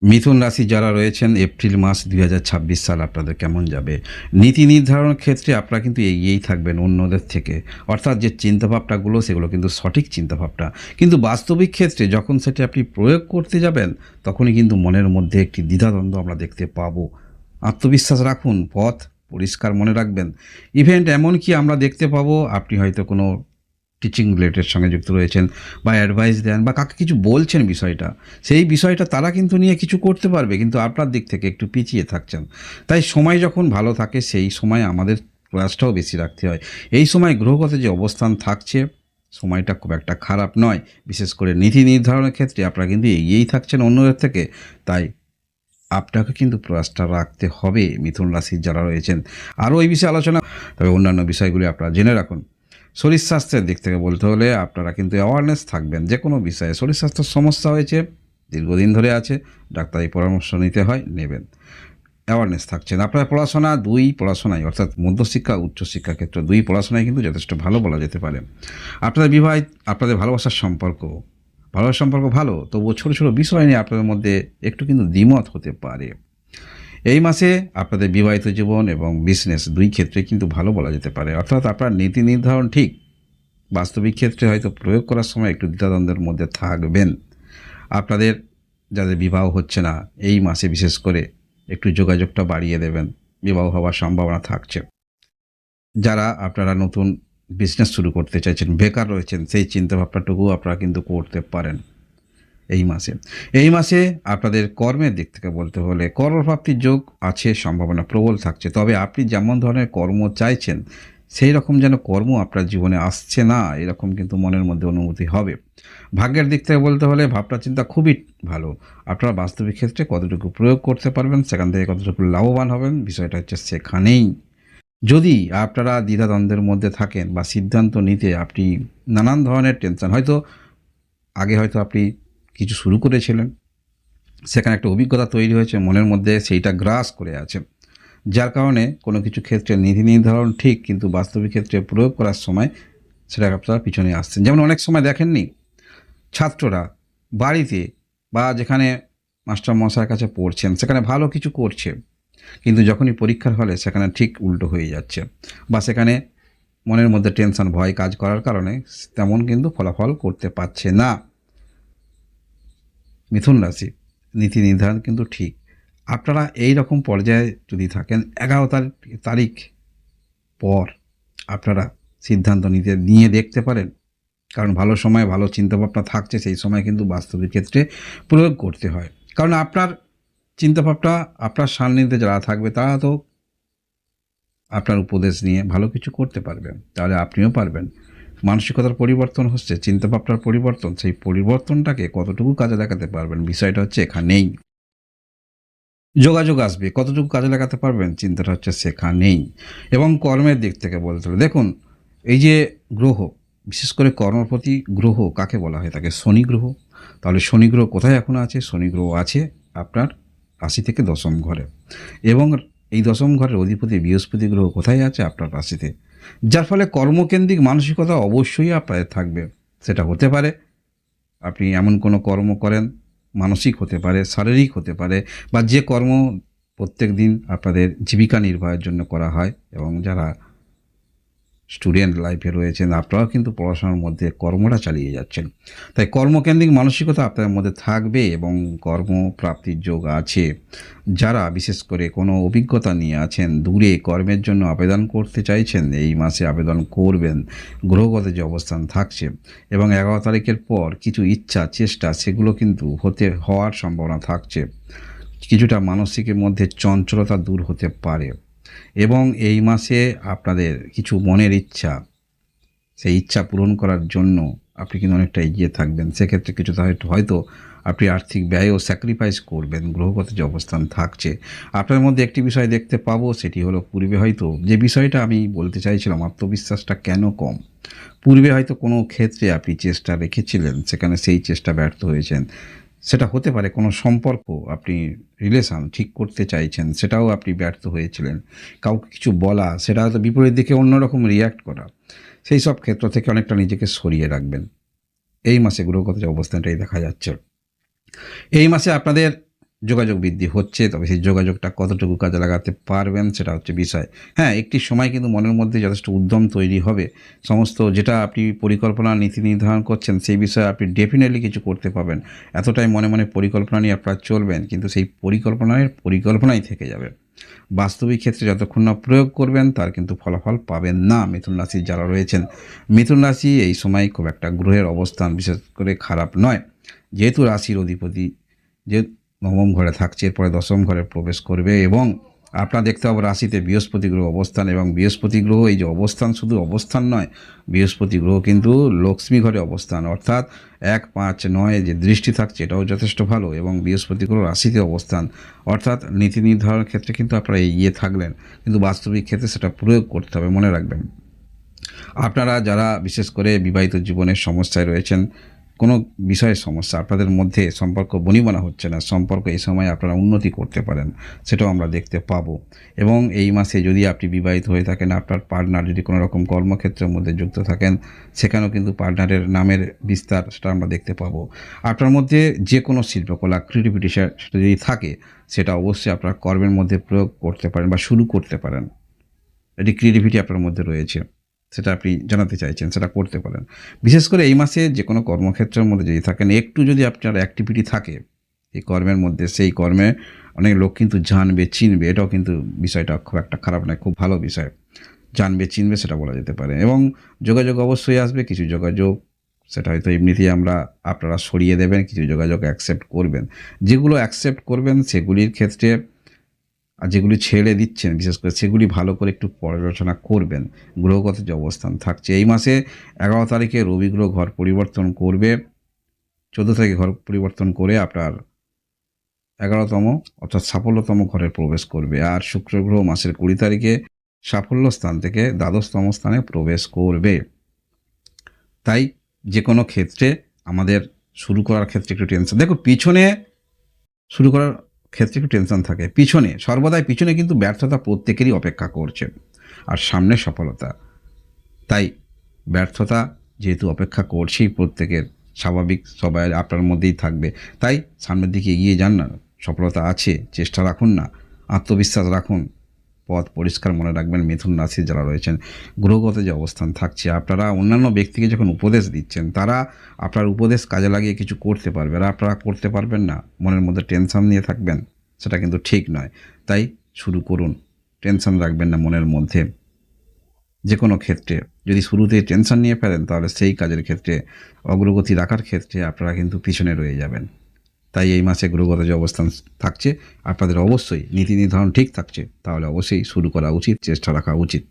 মিথুন রাশি যারা রয়েছেন এপ্রিল মাস 2026 সাল আপনাদের কেমন যাবে। নীতি নির্ধারণের ক্ষেত্রে আপনারা কিন্তু এগিয়েই থাকবেন অন্যদের থেকে, অর্থাৎ যে চিন্তাভাবনাগুলো সেগুলো কিন্তু সঠিক চিন্তাভাবনা, কিন্তু বাস্তবিক ক্ষেত্রে যখন সেটি আপনি প্রয়োগ করতে যাবেন তখনই কিন্তু মনের মধ্যে একটি দ্বিধাদ্বন্দ্ব আমরা দেখতে পাবো। আত্মবিশ্বাস রাখুন, পথ পরিষ্কার মনে রাখবেন। ইভেন্ট এমনকি আমরা দেখতে পাবো আপনি হয়তো কোনো টিচিং রিলেটেড সঙ্গে যুক্ত রয়েছেন বা অ্যাডভাইস দেন বা কাকে কিছু বলছেন বিষয়টা, সেই বিষয়টা তারা কিন্তু নিয়ে কিছু করতে পারবে, কিন্তু আপনার দিক থেকে একটু পিছিয়ে থাকছেন। তাই সময় যখন ভালো থাকে সেই সময় আমাদের প্রয়াসটাও বেশি রাখতে হয়। এই সময় গ্রহগত যে অবস্থান থাকছে সময়টা খুব একটা খারাপ নয়, বিশেষ করে নীতি নির্ধারণের ক্ষেত্রে আপনারা কিন্তু এগিয়েই থাকছেন অন্যদের থেকে। তাই আপনাকে কিন্তু প্রয়াসটা রাখতে হবে মিথুন রাশির যারা রয়েছেন। আরও এই বিষয়ে আলোচনা, তবে অন্যান্য বিষয়গুলি আপনারা জেনে রাখুন। শরীর স্বাস্থ্যের দিক থেকে বলতে হলে আপনারা কিন্তু অ্যাওয়ারনেস থাকবেন যে কোনো বিষয়ে। শরীর স্বাস্থ্যের সমস্যা হয়েছে, দীর্ঘদিন ধরে আছে, ডাক্তারি পরামর্শ নিতে হয়, নেবেন। অ্যাওয়ারনেস থাকছেন। আপনার পড়াশোনায় অর্থাৎ মধ্যশিক্ষা উচ্চশিক্ষা ক্ষেত্র দুই পড়াশোনায় কিন্তু যথেষ্ট ভালো বলা যেতে পারে। আপনাদের আপনাদের ভালোবাসার সম্পর্ক ভালো, তবুও ছোটো ছোটো বিষয় নিয়ে আপনাদের মধ্যে একটু কিন্তু দ্বিমত হতে পারে। এই মাসে আপনাদের বিবাহিত জীবন এবং বিজনেস দুই ক্ষেত্রে কিন্তু ভালো বলা যেতে পারে, অর্থাৎ আপনার নীতি নির্ধারণ ঠিক, বাস্তবিক ক্ষেত্রে হয়তো প্রয়োগ করার সময় একটু দ্বিধাদ্বন্দ্বের মধ্যে থাকবেন। আপনাদের যাদের বিবাহ হচ্ছে না এই মাসে বিশেষ করে একটু যোগাযোগটা বাড়িয়ে দেবেন, বিবাহ হওয়ার সম্ভাবনা থাকছে। যারা আপনারা নতুন বিজনেস শুরু করতে চাইছেন, বেকার রয়েছেন, সেই চিন্তাভাবনাটুকু আপনারা কিন্তু করতে পারেন এই মাসে আপনাদের কর্মের দিক থেকে বলতে হলে কর্মপ্রাপ্তির যোগ আছে, সম্ভাবনা প্রবল থাকছে। তবে আপনি যেমন ধরনের কর্ম চাইছেন সেই রকম যেন কর্ম আপনার জীবনে আসছে না, এরকম কিন্তু মনের মধ্যে অনুভূতি হবে। ভাগ্যের দিক থেকে বলতে হলে ভাবনা চিন্তা খুবই ভালো। আপনারা বাস্তবিক ক্ষেত্রে কতটুকু প্রয়োগ করতে পারবেন, সেখান থেকে কতটুকু লাভবান হবেন, বিষয়টা হচ্ছে সেখানেই। যদি আপনারা দ্বিধাদ্বন্দ্বের মধ্যে থাকেন বা সিদ্ধান্ত নিতে আপনি নানান ধরনের টেনশন, হয়তো আপনি কিছু শুরু করেছিলেন, সেখানে একটা অভিজ্ঞতা তৈরি হয়েছে, মনের মধ্যে সেইটা গ্রাস করে আছে, যার কারণে কোনো কিছু ক্ষেত্রে নীতি নির্ধারণ ঠিক, কিন্তু বাস্তবিক ক্ষেত্রে প্রয়োগ করার সময় সেটা আপনারা পিছনে আসছেন। যেমন অনেক সময় দেখেননি, ছাত্ররা বাড়িতে বা যেখানে মাস্টার মশাইয়ের কাছে পড়ছেন সেখানে ভালো কিছু করছে, কিন্তু যখনই পরীক্ষার হলে সেখানে ঠিক উল্টো হয়ে যাচ্ছে, বা সেখানে মনের মধ্যে টেনশন ভয় কাজ করার কারণে তেমন কিন্তু ফলাফল করতে পারছে না। মিথুন রাশি নীতি নির্ধারণ কিন্তু ঠিক। আপনারা এই রকম পর্যায়ে যদি থাকেন 11 তারিখ পর আপনারা সিদ্ধান্ত নিয়ে দেখতে পারেন, কারণ ভালো সময় ভালো চিন্তাভাবনা থাকছে, সেই সময় কিন্তু বাস্তবিক ক্ষেত্রে প্রয়োগ করতে হয়। কারণ আপনার চিন্তাভাবনা, আপনার সান্নিধ্যে যারা থাকবে তারা তো আপনার উপদেশ নিয়ে ভালো কিছু করতে পারবে, তাহলে আপনিও পারবেন। মানসিকতার পরিবর্তন হচ্ছে, চিন্তাভাবনার পরিবর্তন, সেই পরিবর্তনটাকে কতটুকু কাজে লাগাতে পারবেন বিষয়টা হচ্ছে এখানেই। যোগাযোগ আসবে, কতটুকু কাজে লাগাতে পারবেন চিন্তাটা হচ্ছে সেখানেই। এবং কর্মের দিক থেকে বলতে হলে দেখুন, এই যে গ্রহ, বিশেষ করে কর্মপ্রতি গ্রহ কাকে বলা হয়, তাকে শনি গ্রহ। তাহলে শনি গ্রহ কোথায় এখন আছে? শনি গ্রহ আছে আপনার রাশি থেকে দশম ঘরে, এবং এই দশম ঘরের অধিপতি বৃহস্পতি গ্রহ কোথায় আছে? আপনার রাশিতে। যার ফলে কর্মকেন্দ্রিক মানসিকতা অবশ্যই আপনাদের থাকবে। সেটা হতে পারে আপনি এমন কোনো কর্ম করেন, মানসিক হতে পারে, শারীরিক হতে পারে, বা যে কর্ম প্রত্যেক দিন আপনাদের জীবিকা নির্বাহের জন্য করা হয়। এবং যারা স্টুডেন্ট লাইফে রয়েছেন আপনারাও কিন্তু পড়াশোনার মধ্যে কর্মটা চালিয়ে যাচ্ছেন, তাই কর্মকেন্দ্রিক মানসিকতা আপনাদের মধ্যে থাকবে এবং কর্মপ্রাপ্তির যোগ আছে। যারা বিশেষ করে কোনো অভিজ্ঞতা নিয়ে আছেন, দূরে কর্মের জন্য আবেদন করতে চাইছেন, এই মাসে আবেদন করবেন। গ্রহগত যে অবস্থান থাকছে এবং 11 তারিখের পর কিছু ইচ্ছা চেষ্টা সেগুলো কিন্তু হওয়ার সম্ভাবনা থাকছে। কিছুটা মানসিকের মধ্যে চঞ্চলতা দূর হতে পারে, এবং এই মাসে আপনাদের কিছু মনের ইচ্ছা, সেই ইচ্ছা পূরণ করার জন্য আপনি কিন্তু অনেকটা এগিয়ে থাকবেন। সেক্ষেত্রে কিছুটা হয়তো আপনি আর্থিক ব্যয়ও স্যাক্রিফাইস করবেন। গ্রহগত যে অবস্থান থাকছে আপনার মধ্যে একটি বিষয় দেখতে পাবো, সেটি হলো পূর্বে হয়তো যে বিষয়টা আমি বলতে চাইছিলাম, আত্মবিশ্বাসটা কেন কম। পূর্বে হয়তো কোনো ক্ষেত্রে আপনি চেষ্টা রেখেছিলেন, সেখানে সেই চেষ্টা ব্যর্থ হয়েছেন। সেটা হতে পারে কোনো সম্পর্ক, আপনি রিলেশান ঠিক করতে চাইছেন, সেটাও আপনি ব্যর্থ হয়েছিলেন। কাউকে কিছু বলা, সেটা হয়তো বিপরীত দিকে অন্যরকম রিয়্যাক্ট করা, সেই সব ক্ষেত্র থেকে অনেকটা নিজেকে সরিয়ে রাখবেন। এই মাসে গ্রহগত যে অবস্থানটাই দেখা যাচ্ছে। এই মাসে আপনাদের যোগাযোগ বৃদ্ধি হচ্ছে, তবে সেই যোগাযোগটা কতটুকু কাজে লাগাতে পারবেন সেটা হচ্ছে বিষয়। হ্যাঁ, একটি সময় কিন্তু মনের মধ্যে যথেষ্ট উদ্যম তৈরি হবে। সমস্ত যেটা আপনি পরিকল্পনা নীতি নির্ধারণ করছেন সেই বিষয়ে আপনি ডেফিনেটলি কিছু করতে পারবেন। এতটাই মনে মনে পরিকল্পনা নিয়ে আপনারা চলবেন, কিন্তু সেই পরিকল্পনাই থেকে যাবে। বাস্তবিক ক্ষেত্রে যতক্ষণ না প্রয়োগ করবেন তার কিন্তু ফলাফল পাবেন না। মিথুন রাশির যারা রয়েছেন, মিথুন রাশি এই সময় খুব একটা গ্রহের অবস্থান বিশেষ করে খারাপ নয়। যেহেতু রাশির অধিপতি যে নবম ঘরে থাকছে, এরপরে দশম ঘরে প্রবেশ করবে এবং আপনারা দেখতে পাবো রাশিতে বৃহস্পতি গ্রহ অবস্থান, এবং বৃহস্পতি গ্রহ এই যে অবস্থান শুধু অবস্থান নয়, বৃহস্পতি গ্রহ কিন্তু লক্ষ্মী ঘরে অবস্থান, অর্থাৎ 1, 5, 9 যে দৃষ্টি থাকছে এটাও যথেষ্ট ভালো, এবং বৃহস্পতি গ্রহ রাশিতে অবস্থান, অর্থাৎ নীতি নির্ধারণের ক্ষেত্রে কিন্তু আপনারা এগিয়ে থাকলেন, কিন্তু বাস্তবিক ক্ষেত্রে সেটা প্রয়োগ করতে হবে, মনে রাখবেন। আপনারা যারা বিশেষ করে বিবাহিত জীবনের সমস্যায় রয়েছেন, কোনো বিষয়ের সমস্যা, আপনাদের মধ্যে সম্পর্ক বনিবনা হচ্ছে না, সম্পর্ক এই সময় আপনারা উন্নতি করতে পারেন, সেটাও আমরা দেখতে পাবো। এবং এই মাসে যদি আপনি বিবাহিত হয়ে থাকেন, আপনার পার্টনার যদি কোনো রকম কর্মক্ষেত্রের মধ্যে যুক্ত থাকেন, সেখানেও কিন্তু পার্টনারের নামের বিস্তার সেটা আমরা দেখতে পাবো। আপনার মধ্যে যে কোনো শিল্পকলা, ক্রিয়েটিভিটি সেটা যদি থাকে, সেটা অবশ্যই আপনার কর্মের মধ্যে প্রয়োগ করতে পারেন বা শুরু করতে পারেন। এটি ক্রিয়েটিভিটি আপনার মধ্যে রয়েছে, সেটা আপনি জানাতে চাইছেন, সেটা করতে পারেন। বিশেষ করে এই মাসে যে কোনো কর্মক্ষেত্রের মধ্যে যদি থাকেন, একটু যদি আপনার অ্যাক্টিভিটি থাকে এই কর্মের মধ্যে, সেই কর্মে অনেক লোক কিন্তু জানবে, চিনবে, এটাও কিন্তু বিষয়টা খুব একটা খারাপ নয়, খুব ভালো বিষয়। জানবে, চিনবে সেটা বলা যেতে পারে। এবং যোগাযোগ অবশ্যই আসবে, কিছু যোগাযোগ সেটা হয়তো এমনিতেই আপনারা সরিয়ে দেবেন, কিছু যোগাযোগ অ্যাকসেপ্ট করবেন। যেগুলো অ্যাকসেপ্ট করবেন সেগুলির ক্ষেত্রে, আর যেগুলি ছেড়ে দিচ্ছেন বিশেষ করে সেগুলি ভালো করে একটু পর্যালোচনা করবেন। গ্রহগত যে অবস্থান থাকছে এই মাসে 11 তারিখে রবি গ্রহ ঘর পরিবর্তন করবে, 14 তারিখে ঘর পরিবর্তন করে আপনার 11তম অর্থাৎ সাফল্যতম ঘরে প্রবেশ করবে, আর শুক্র গ্রহ মাসের 20 তারিখে সাফল্য স্থান থেকে দ্বাদশতম স্থানে প্রবেশ করবে। তাই যে কোনো ক্ষেত্রে আমাদের শুরু করার ক্ষেত্রে একটু টেনশন, দেখো পিছনে শুরু করার ক্ষেত্রে একটু টেনশন থাকে, সর্বদাই পিছনে কিন্তু ব্যর্থতা প্রত্যেকেরই অপেক্ষা করছে, আর সামনে সফলতা। তাই ব্যর্থতা যেহেতু অপেক্ষা করছেই প্রত্যেকের, স্বাভাবিক, সবাই আপনার মধ্যেই থাকবে, তাই সামনের দিকে এগিয়ে যান না, সফলতা আছে, চেষ্টা রাখুন না, আত্মবিশ্বাস রাখুন, পথ পরিষ্কার। মনে রাখবেন মিথুন রাশি যারা রয়েছেন, গ্রহগত যে অবস্থান থাকছে, আপনারা অন্যান্য ব্যক্তিকে যখন উপদেশ দিচ্ছেন, তারা আপনার উপদেশ কাজে লাগিয়ে কিছু করতে পারবে, আর আপনারা করতে পারবেন না, মনের মধ্যে টেনশন নিয়ে থাকবেন, সেটা কিন্তু ঠিক নয়। তাই শুরু করুন, টেনশন রাখবেন না মনের মধ্যে। যে কোনো ক্ষেত্রে যদি শুরুতেই টেনশন নিয়ে ফেলেন, তাহলে সেই কাজের ক্ষেত্রে, অগ্রগতি রাখার ক্ষেত্রে আপনারা কিন্তু পিছনে রয়ে যাবেন। তাই এই মাসে গ্রহগত যে অবস্থান থাকছে, আপনাদের অবশ্যই নীতি নির্ধারণ ঠিক থাকছে, তাহলে অবশ্যই শুরু করা উচিত, চেষ্টা রাখা উচিত,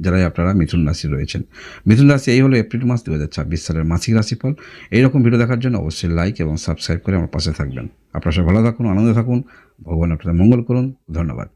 যারাই আপনারা মিথুন রাশি রয়েছেন। মিথুন রাশি এই হলো এপ্রিল মাস 2026 সালের মাসিক রাশিফল। এইরকম ভিডিও দেখার জন্য অবশ্যই লাইক এবং সাবস্ক্রাইব করে আমার পাশে থাকবেন। আপনারা সবাই ভালো থাকুন, আনন্দে থাকুন, ভগবান আপনাদের মঙ্গল করুন। ধন্যবাদ।